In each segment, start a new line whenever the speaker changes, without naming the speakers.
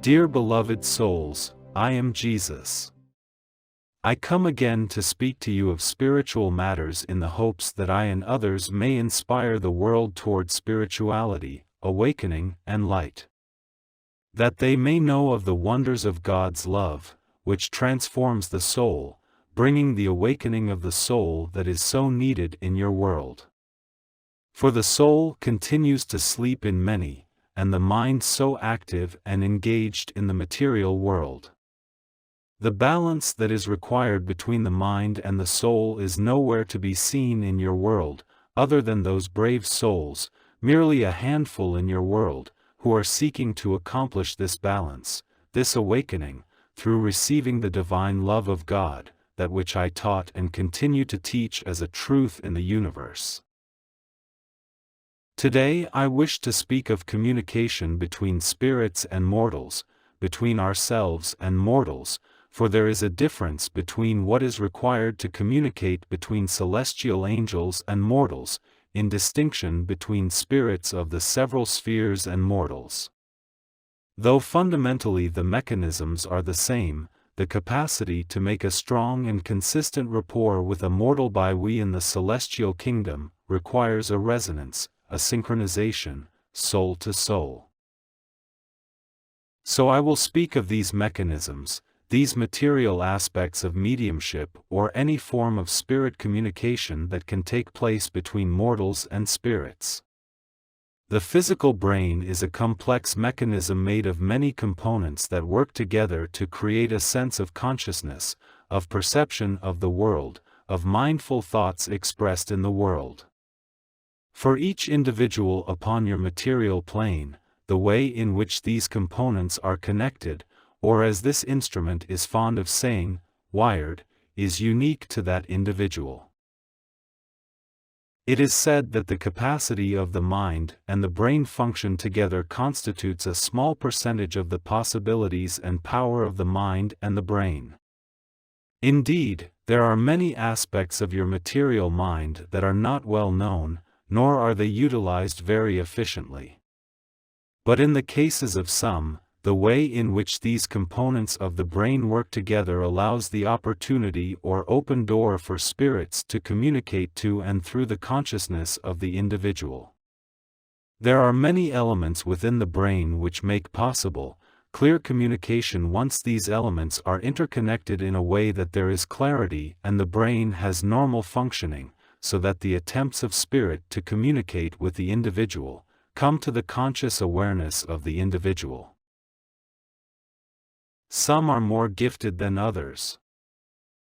Dear beloved souls, I am Jesus. I come again to speak to you of spiritual matters in the hopes that I and others may inspire the world toward spirituality, awakening, and light. That they may know of the wonders of God's love, which transforms the soul, bringing the awakening of the soul that is so needed in your world. For the soul continues to sleep in many, and the mind so active and engaged in the material world. The balance that is required between the mind and the soul is nowhere to be seen in your world, other than those brave souls, merely a handful in your world, who are seeking to accomplish this balance, this awakening, through receiving the divine love of God, that which I taught and continue to teach as a truth in the universe. Today I wish to speak of communication between spirits and mortals, between ourselves and mortals, for there is a difference between what is required to communicate between celestial angels and mortals, in distinction between spirits of the several spheres and mortals. Though fundamentally the mechanisms are the same, the capacity to make a strong and consistent rapport with a mortal by we in the celestial kingdom, requires a resonance, a synchronization, soul to soul. So I will speak of these mechanisms, these material aspects of mediumship or any form of spirit communication that can take place between mortals and spirits. The physical brain is a complex mechanism made of many components that work together to create a sense of consciousness, of perception of the world, of mindful thoughts expressed in the world. For each individual upon your material plane, the way in which these components are connected, or as this instrument is fond of saying, wired, is unique to that individual. It is said that the capacity of the mind and the brain function together constitutes a small percentage of the possibilities and power of the mind and the brain. Indeed, there are many aspects of your material mind that are not well known, nor are they utilized very efficiently. But in the cases of some, the way in which these components of the brain work together allows the opportunity or open door for spirits to communicate to and through the consciousness of the individual. There are many elements within the brain which make possible clear communication once these elements are interconnected in a way that there is clarity and the brain has normal functioning, so that the attempts of spirit to communicate with the individual come to the conscious awareness of the individual. Some are more gifted than others.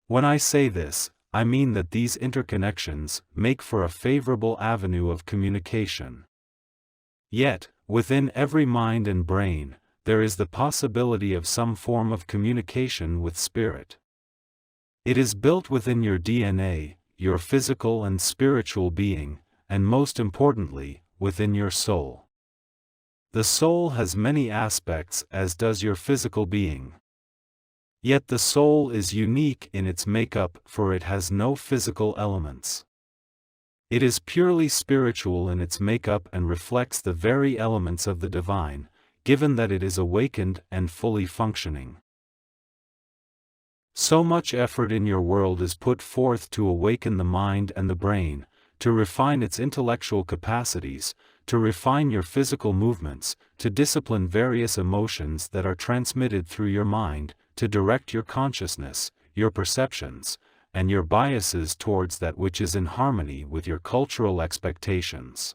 When I say this, I mean that these interconnections make for a favorable avenue of communication. Yet, within every mind and brain, there is the possibility of some form of communication with spirit. It is built within your DNA, your physical and spiritual being, and most importantly, within your soul. The soul has many aspects as does your physical being. Yet the soul is unique in its makeup, for it has no physical elements. It is purely spiritual in its makeup and reflects the very elements of the divine, given that it is awakened and fully functioning. So much effort in your world is put forth to awaken the mind and the brain, to refine its intellectual capacities, to refine your physical movements, to discipline various emotions that are transmitted through your mind, to direct your consciousness, your perceptions, and your biases towards that which is in harmony with your cultural expectations.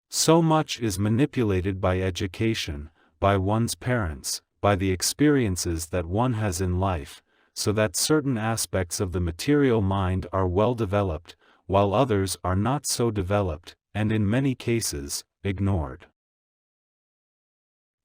So much is manipulated by education, by one's parents, by the experiences that one has in life, so that certain aspects of the material mind are well developed, while others are not so developed, and in many cases, ignored.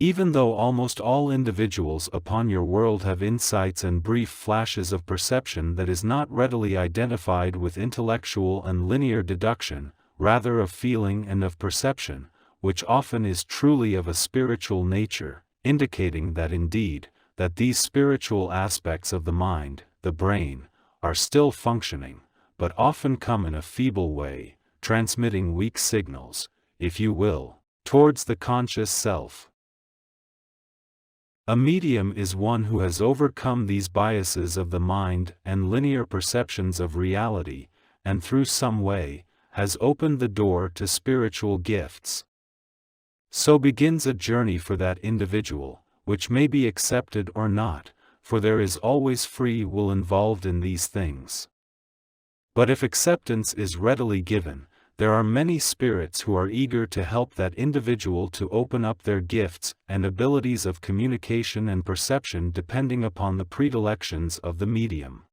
Even though almost all individuals upon your world have insights and brief flashes of perception that is not readily identified with intellectual and linear deduction, rather of feeling and of perception, which often is truly of a spiritual nature, indicating that indeed, that these spiritual aspects of the mind, the brain, are still functioning, but often come in a feeble way, transmitting weak signals, if you will, towards the conscious self. A medium is one who has overcome these biases of the mind and linear perceptions of reality, and through some way, has opened the door to spiritual gifts. So begins a journey for that individual, which may be accepted or not, for there is always free will involved in these things. But if acceptance is readily given, there are many spirits who are eager to help that individual to open up their gifts and abilities of communication and perception depending upon the predilections of the medium.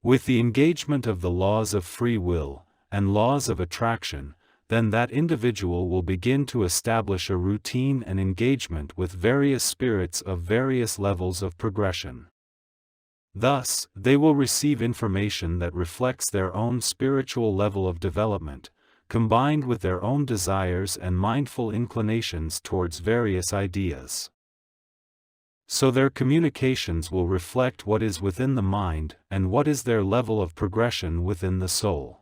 With the engagement of the laws of free will and laws of attraction, then that individual will begin to establish a routine and engagement with various spirits of various levels of progression. Thus, they will receive information that reflects their own spiritual level of development, combined with their own desires and mindful inclinations towards various ideas. So their communications will reflect what is within the mind and what is their level of progression within the soul.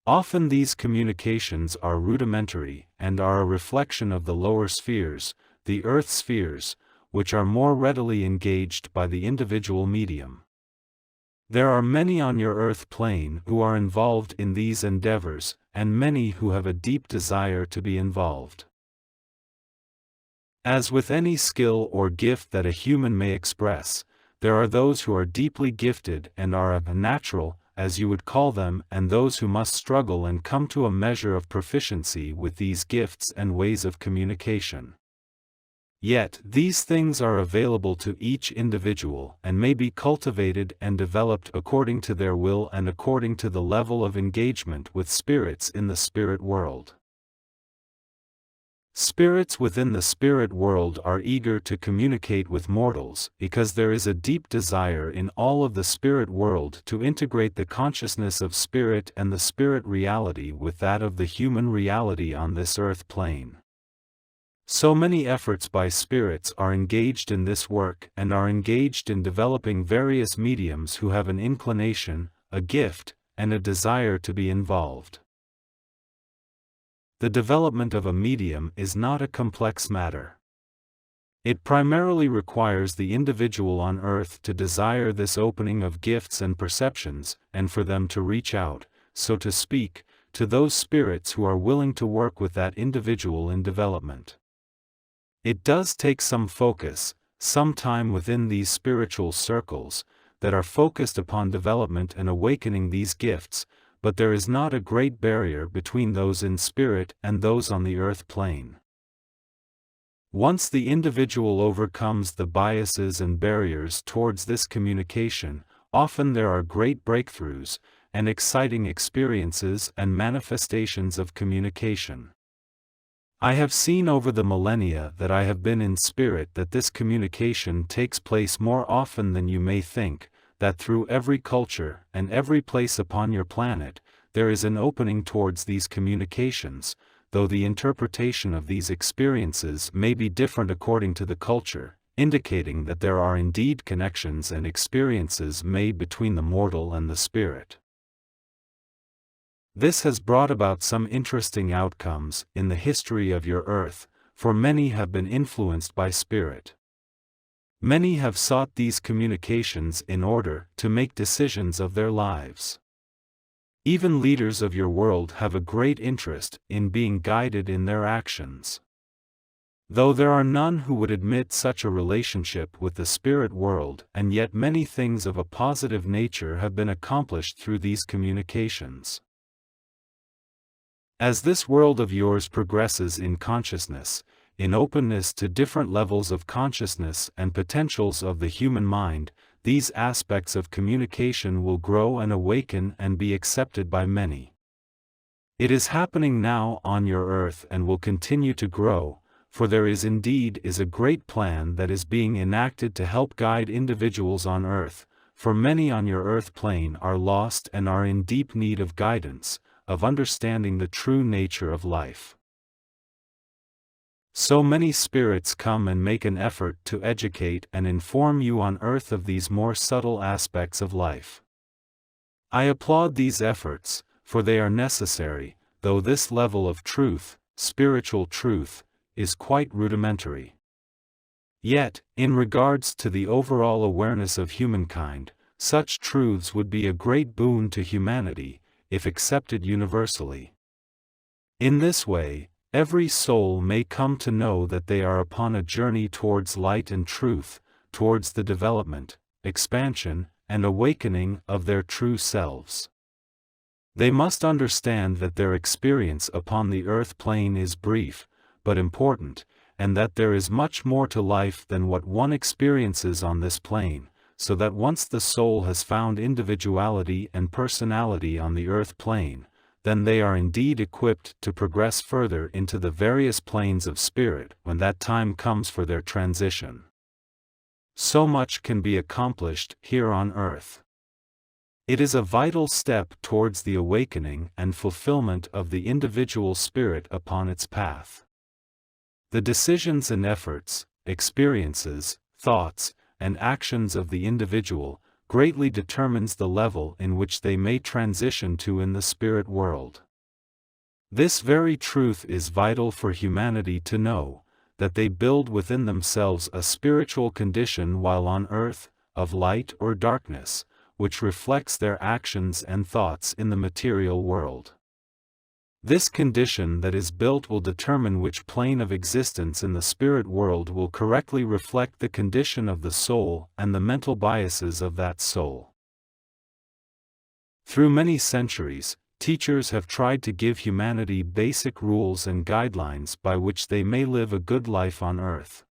Often these communications are rudimentary and are a reflection of the lower spheres, the earth spheres, which are more readily engaged by the individual medium. There are many on your earth plane who are involved in these endeavors, and many who have a deep desire to be involved. As with any skill or gift that a human may express, there are those who are deeply gifted and are a natural, as you would call them, and those who must struggle and come to a measure of proficiency with these gifts and ways of communication. Yet, these things are available to each individual and may be cultivated and developed according to their will and according to the level of engagement with spirits in the spirit world. Spirits within the spirit world are eager to communicate with mortals because there is a deep desire in all of the spirit world to integrate the consciousness of spirit and the spirit reality with that of the human reality on this earth plane. So many efforts by spirits are engaged in this work and are engaged in developing various mediums who have an inclination, a gift, and a desire to be involved. The development of a medium is not a complex matter. It primarily requires the individual on earth to desire this opening of gifts and perceptions, and for them to reach out, so to speak, to those spirits who are willing to work with that individual in development. It does take some focus, some time within these spiritual circles, that are focused upon development and awakening these gifts, but there is not a great barrier between those in spirit and those on the earth plane. Once the individual overcomes the biases and barriers towards this communication, often there are great breakthroughs, and exciting experiences and manifestations of communication. I have seen over the millennia that I have been in spirit that this communication takes place more often than you may think, that through every culture and every place upon your planet, there is an opening towards these communications, though the interpretation of these experiences may be different according to the culture, indicating that there are indeed connections and experiences made between the mortal and the spirit. This has brought about some interesting outcomes in the history of your earth, for many have been influenced by spirit. Many have sought these communications in order to make decisions of their lives. Even leaders of your world have a great interest in being guided in their actions. Though there are none who would admit such a relationship with the spirit world, and yet many things of a positive nature have been accomplished through these communications. As this world of yours progresses in consciousness, in openness to different levels of consciousness and potentials of the human mind, these aspects of communication will grow and awaken and be accepted by many. It is happening now on your earth and will continue to grow, for there is indeed a great plan that is being enacted to help guide individuals on earth, for many on your earth plane are lost and are in deep need of guidance, of understanding the true nature of life. So many spirits come and make an effort to educate and inform you on earth of these more subtle aspects of life. I applaud these efforts, for they are necessary, though this level of truth, spiritual truth, is quite rudimentary. Yet, in regards to the overall awareness of humankind, such truths would be a great boon to humanity, if accepted universally. In this way, every soul may come to know that they are upon a journey towards light and truth, towards the development, expansion, and awakening of their true selves. They must understand that their experience upon the earth plane is brief, but important, and that there is much more to life than what one experiences on this plane, so that once the soul has found individuality and personality on the earth plane, then they are indeed equipped to progress further into the various planes of spirit when that time comes for their transition. So much can be accomplished here on earth. It is a vital step towards the awakening and fulfillment of the individual spirit upon its path. The decisions and efforts, experiences, thoughts, and actions of the individual greatly determines the level in which they may transition to in the spirit world. This very truth is vital for humanity to know, that they build within themselves a spiritual condition while on earth, of light or darkness, which reflects their actions and thoughts in the material world. This condition that is built will determine which plane of existence in the spirit world will correctly reflect the condition of the soul and the mental biases of that soul. Through many centuries, teachers have tried to give humanity basic rules and guidelines by which they may live a good life on earth.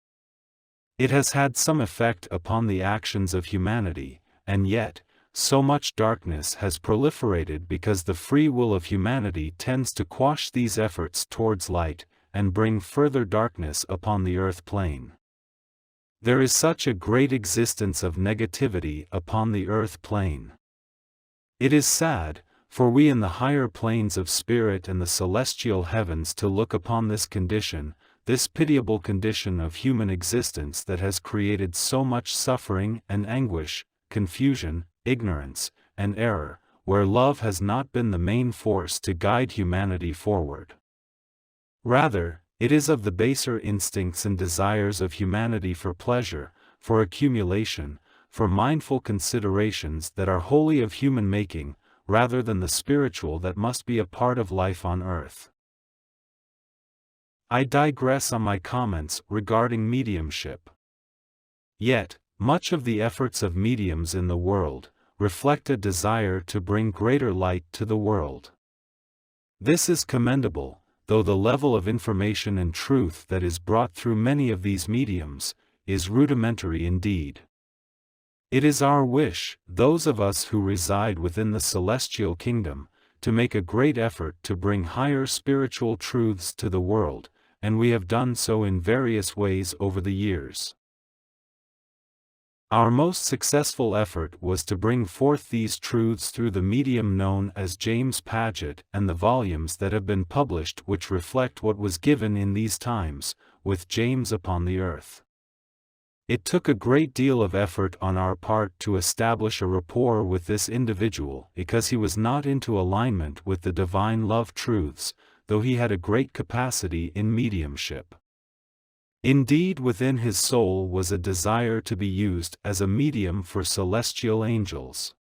It has had some effect upon the actions of humanity, and yet, so much darkness has proliferated because the free will of humanity tends to quash these efforts towards light, and bring further darkness upon the earth plane. There is such a great existence of negativity upon the earth plane. It is sad, for we in the higher planes of spirit and the celestial heavens to look upon this condition, this pitiable condition of human existence that has created so much suffering and anguish, confusion, ignorance, and error, where love has not been the main force to guide humanity forward. Rather, it is of the baser instincts and desires of humanity for pleasure, for accumulation, for mindful considerations that are wholly of human making, rather than the spiritual that must be a part of life on earth. I digress on my comments regarding mediumship. Yet, much of the efforts of mediums in the world reflect a desire to bring greater light to the world. This is commendable, though the level of information and truth that is brought through many of these mediums is rudimentary indeed. It is our wish, those of us who reside within the celestial kingdom, to make a great effort to bring higher spiritual truths to the world, and we have done so in various ways over the years. Our most successful effort was to bring forth these truths through the medium known as James Paget and the volumes that have been published which reflect what was given in these times, with James upon the earth. It took a great deal of effort on our part to establish a rapport with this individual because he was not into alignment with the divine love truths, though he had a great capacity in mediumship. Indeed, within his soul was a desire to be used as a medium for celestial angels.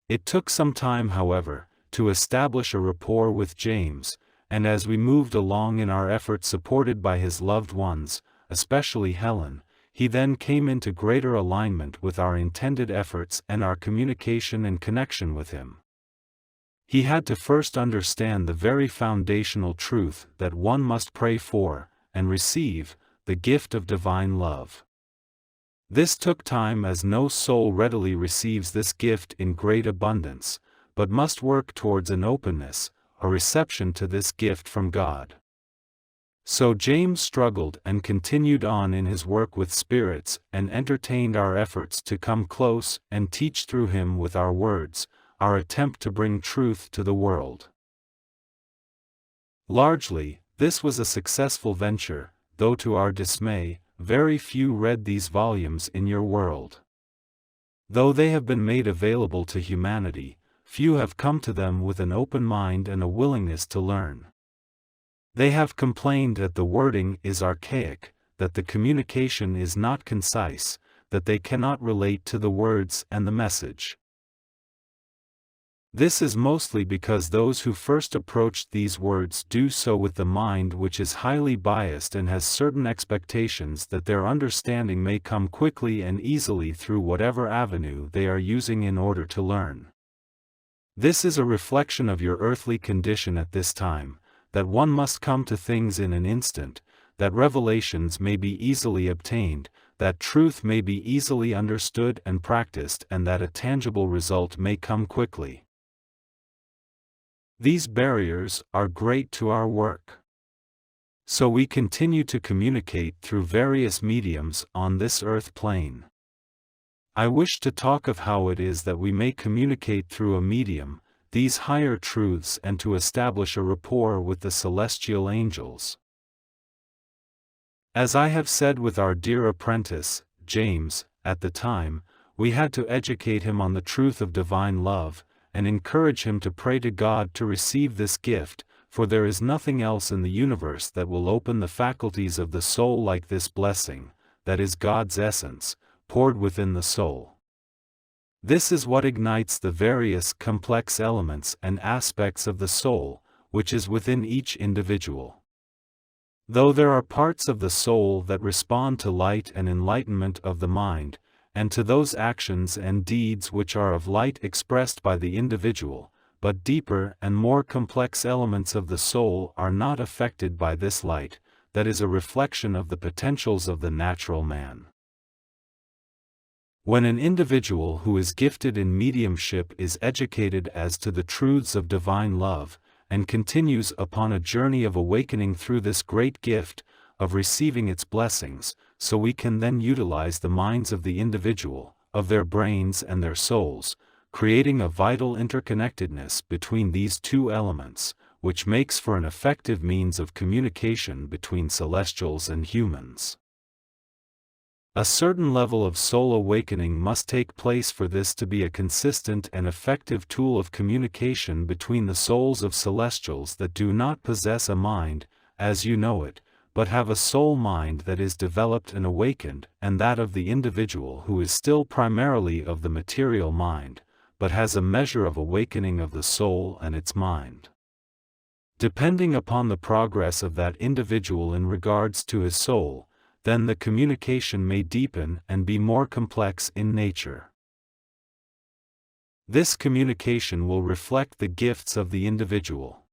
It took some time, however, to establish a rapport with James, and as we moved along in our efforts supported by his loved ones, especially Helen, he then came into greater alignment with our intended efforts and our communication and connection with him. He had to first understand the very foundational truth that one must pray for, and receive, the gift of divine love. This took time as no soul readily receives this gift in great abundance, but must work towards an openness, a reception to this gift from God. So James struggled and continued on in his work with spirits and entertained our efforts to come close and teach through him with our words, our attempt to bring truth to the world. Largely, this was a successful venture, though to our dismay, very few read these volumes in your world. Though they have been made available to humanity, few have come to them with an open mind and a willingness to learn. They have complained that the wording is archaic, that the communication is not concise, that they cannot relate to the words and the message. This is mostly because those who first approached these words do so with the mind which is highly biased and has certain expectations that their understanding may come quickly and easily through whatever avenue they are using in order to learn. This is a reflection of your earthly condition at this time, that one must come to things in an instant, that revelations may be easily obtained, that truth may be easily understood and practiced, and that a tangible result may come quickly. These barriers are great to our work. So we continue to communicate through various mediums on this earth plane. I wish to talk of how it is that we may communicate through a medium these higher truths and to establish a rapport with the celestial angels. As I have said with our dear apprentice, James, at the time, we had to educate him on the truth of divine love, and encourage him to pray to God to receive this gift, for there is nothing else in the universe that will open the faculties of the soul like this blessing, that is God's essence, poured within the soul. This is what ignites the various complex elements and aspects of the soul, which is within each individual. Though there are parts of the soul that respond to light and enlightenment of the mind, and to those actions and deeds which are of light expressed by the individual, but deeper and more complex elements of the soul are not affected by this light, that is a reflection of the potentials of the natural man. When an individual who is gifted in mediumship is educated as to the truths of divine love, and continues upon a journey of awakening through this great gift, of receiving its blessings, so we can then utilize the minds of the individual, of their brains and their souls, creating a vital interconnectedness between these two elements, which makes for an effective means of communication between celestials and humans. A certain level of soul awakening must take place for this to be a consistent and effective tool of communication between the souls of celestials that do not possess a mind, as you know it, but have a soul mind that is developed and awakened, and that of the individual who is still primarily of the material mind, but has a measure of awakening of the soul and its mind. Depending upon the progress of that individual in regards to his soul, then the communication may deepen and be more complex in nature. This communication will reflect the gifts of the individual.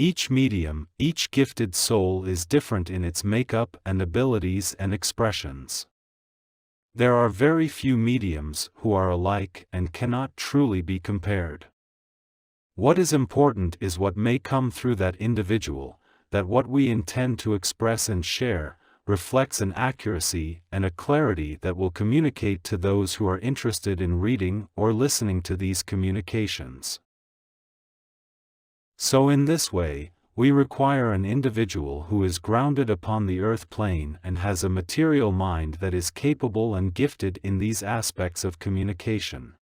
Each medium, each gifted soul is different in its makeup and abilities and expressions. There are very few mediums who are alike and cannot truly be compared. What is important is what may come through that individual, that what we intend to express and share reflects an accuracy and a clarity that will communicate to those who are interested in reading or listening to these communications. So in this way, we require an individual who is grounded upon the earth plane and has a material mind that is capable and gifted in these aspects of communication.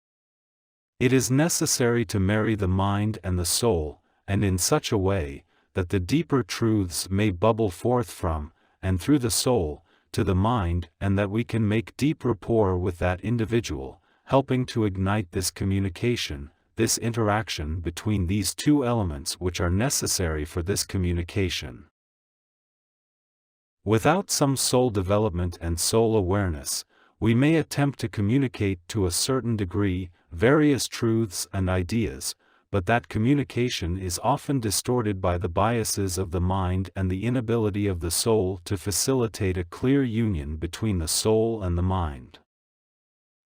It is necessary to marry the mind and the soul, and in such a way, that the deeper truths may bubble forth from, and through the soul, to the mind, and that we can make deep rapport with that individual, helping to ignite this communication, this interaction between these two elements which are necessary for this communication. Without some soul development and soul awareness, we may attempt to communicate to a certain degree various truths and ideas, but that communication is often distorted by the biases of the mind and the inability of the soul to facilitate a clear union between the soul and the mind.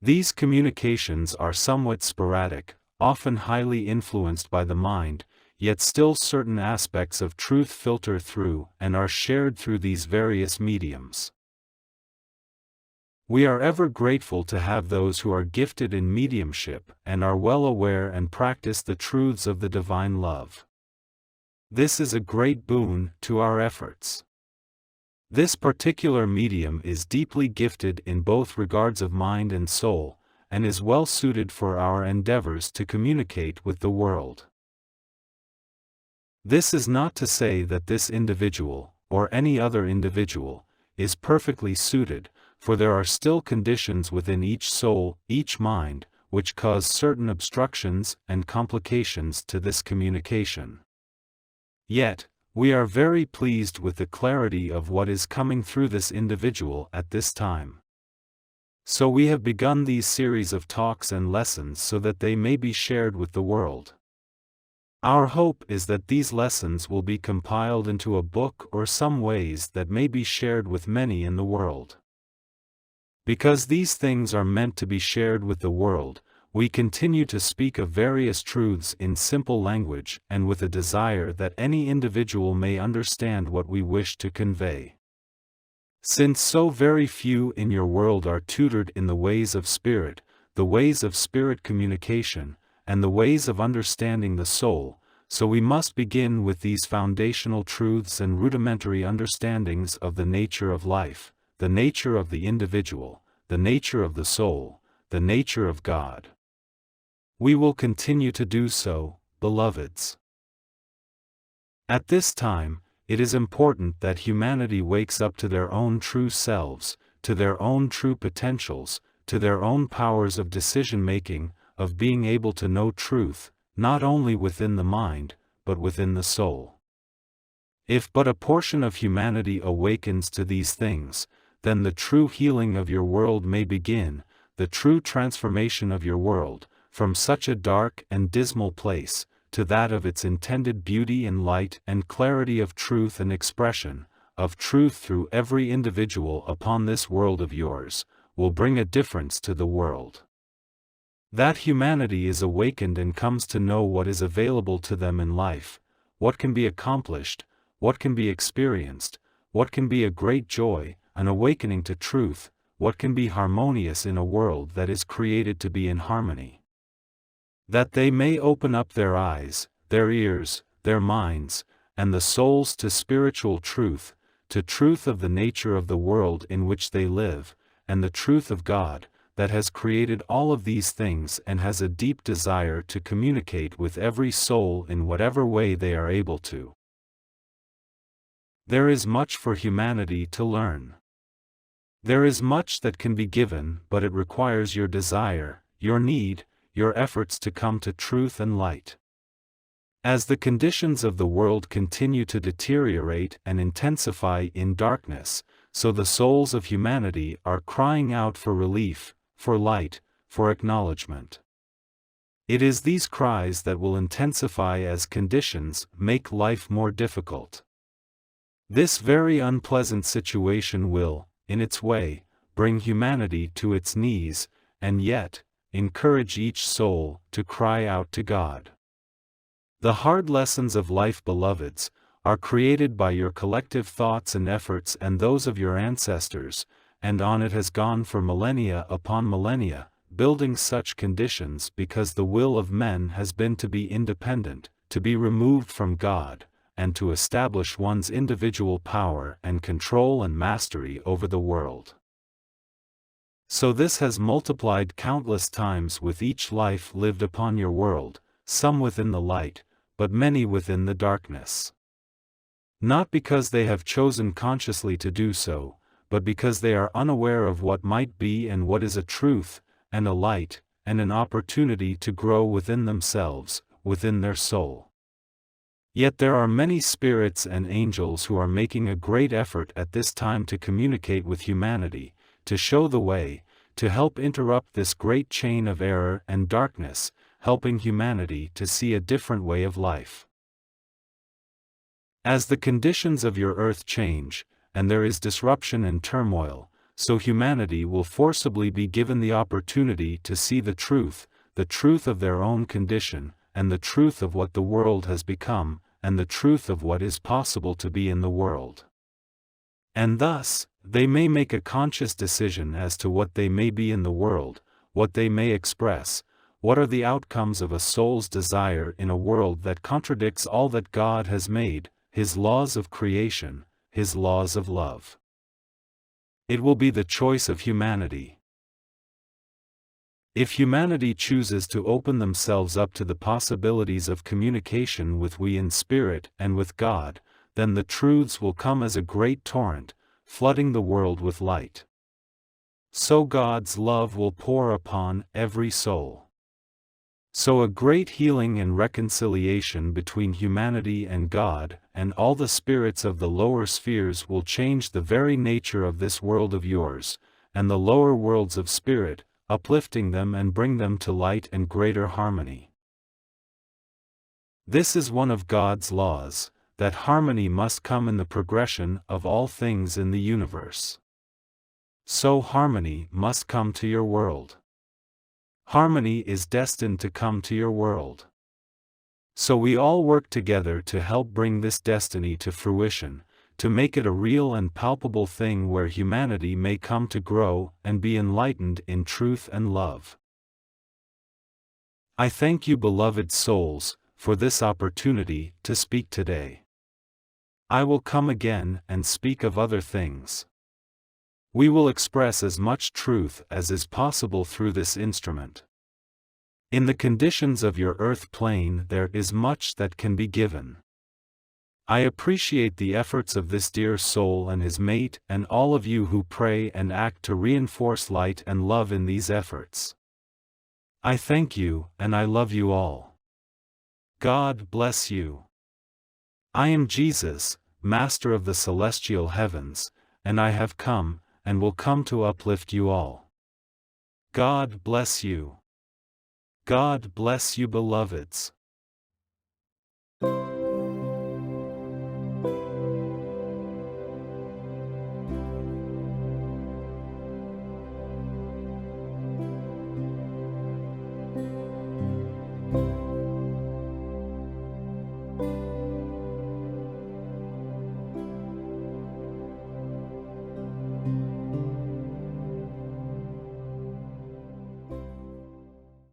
These communications are somewhat sporadic, often highly influenced by the mind, yet still certain aspects of truth filter through and are shared through these various mediums. We are ever grateful to have those who are gifted in mediumship and are well aware and practice the truths of the divine love. This is a great boon to our efforts. This particular medium is deeply gifted in both regards of mind and soul, and is well suited for our endeavors to communicate with the world. This is not to say that this individual, or any other individual, is perfectly suited, for there are still conditions within each soul, each mind, which cause certain obstructions and complications to this communication. Yet, we are very pleased with the clarity of what is coming through this individual at this time. So we have begun these series of talks and lessons so that they may be shared with the world. Our hope is that these lessons will be compiled into a book or some ways that may be shared with many in the world. Because these things are meant to be shared with the world, we continue to speak of various truths in simple language and with a desire that any individual may understand what we wish to convey. Since so very few in your world are tutored in the ways of spirit communication, and the ways of understanding the soul, so we must begin with these foundational truths and rudimentary understandings of the nature of life, the nature of the individual, the nature of the soul, the nature of God. We will continue to do so, beloveds. At this time, it is important that humanity wakes up to their own true selves, to their own true potentials, to their own powers of decision-making, of being able to know truth, not only within the mind, but within the soul. If but a portion of humanity awakens to these things, then the true healing of your world may begin, the true transformation of your world, from such a dark and dismal place, to that of its intended beauty and light and clarity of truth and expression, of truth through every individual upon this world of yours, will bring a difference to the world. That humanity is awakened and comes to know what is available to them in life, what can be accomplished, what can be experienced, what can be a great joy, an awakening to truth, what can be harmonious in a world that is created to be in harmony. That they may open up their eyes, their ears, their minds, and the souls to spiritual truth, to truth of the nature of the world in which they live, and the truth of God, that has created all of these things and has a deep desire to communicate with every soul in whatever way they are able to. There is much for humanity to learn. There is much that can be given, but it requires your desire, your need, your efforts to come to truth and light. As the conditions of the world continue to deteriorate and intensify in darkness, so the souls of humanity are crying out for relief, for light, for acknowledgement. It is these cries that will intensify as conditions make life more difficult. This very unpleasant situation will, in its way, bring humanity to its knees, and yet, encourage each soul to cry out to God. The hard lessons of life, beloveds, are created by your collective thoughts and efforts and those of your ancestors, and on it has gone for millennia upon millennia, building such conditions because the will of men has been to be independent, to be removed from God, and to establish one's individual power and control and mastery over the world. So this has multiplied countless times with each life lived upon your world, some within the light, but many within the darkness. Not because they have chosen consciously to do so, but because they are unaware of what might be and what is a truth, and a light, and an opportunity to grow within themselves, within their soul. Yet there are many spirits and angels who are making a great effort at this time to communicate with humanity, to show the way, to help interrupt this great chain of error and darkness, helping humanity to see a different way of life. As the conditions of your earth change, and there is disruption and turmoil, so humanity will forcibly be given the opportunity to see the truth of their own condition, and the truth of what the world has become, and the truth of what is possible to be in the world. And thus, they may make a conscious decision as to what they may be in the world, what they may express, what are the outcomes of a soul's desire in a world that contradicts all that God has made, His laws of creation, His laws of love. It will be the choice of humanity. If humanity chooses to open themselves up to the possibilities of communication with we in spirit and with God, then the truths will come as a great torrent, flooding the world with light. So God's love will pour upon every soul. So a great healing and reconciliation between humanity and God, and all the spirits of the lower spheres will change the very nature of this world of yours, and the lower worlds of spirit, uplifting them and bring them to light and greater harmony. This is one of God's laws, that harmony must come in the progression of all things in the universe. So harmony must come to your world. Harmony is destined to come to your world. So we all work together to help bring this destiny to fruition, to make it a real and palpable thing where humanity may come to grow and be enlightened in truth and love. I thank you, beloved souls, for this opportunity to speak today. I will come again and speak of other things. We will express as much truth as is possible through this instrument. In the conditions of your earth plane there is much that can be given. I appreciate the efforts of this dear soul and his mate and all of you who pray and act to reinforce light and love in these efforts. I thank you, and I love you all. God bless you. I am Jesus, Master of the celestial heavens, and I have come, and will come to uplift you all. God bless you. God bless you, beloveds.